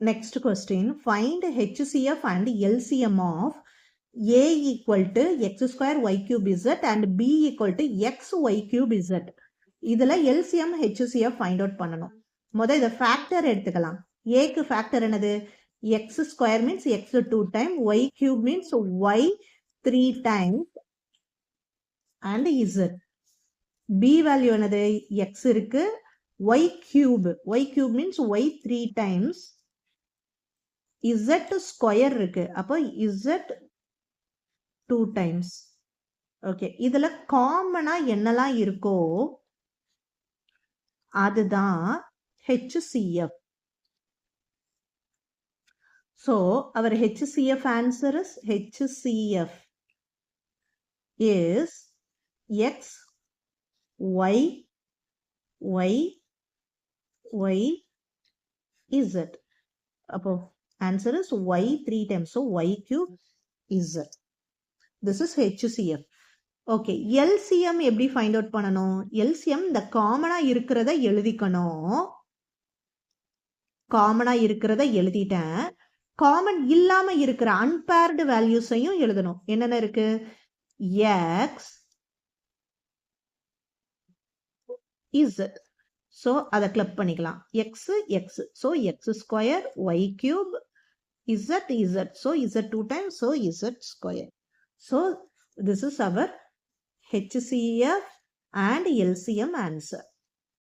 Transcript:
Next question, find HCF and LCM of A equal to x square y cube z and B equal to x y cube z. இதில் LCM HCF find out பண்ணணும். முதல் இதை factor எடுத்துக்கலாம். Aக்கு factor என்னது? X square means x 2 times, y cube means y 3 times and z. B value என்னது? X இருக்கு, y cube means y 3 times, z square இருக்கு, அப்போ z 2 times. ஓகே, இதுல காமனா என்னெல்லாம் இருக்கோ அதுதான் HCF. So our HCF answer is HCF is x y y y z. அப்போ answer is y 3 times, so y cube z. This is HCF. Okay, LCM எப்படி find out பண்ணணும்? LCM இந்த காமனா இருக்கிறத எழுதிக்கணும். காமனா இருக்கிறத எழுதிட்டேன். காமன் இல்லாம இருக்கிற அன்பேர்டு வேல்யூஸையும் எழுதணும். என்னென்ன இருக்கு? x z. So அதை கிளப் பண்ணிக்கலாம். x x. So x square y cube z z. So z 2 times, so z square. So this is our HCF and LCM answer.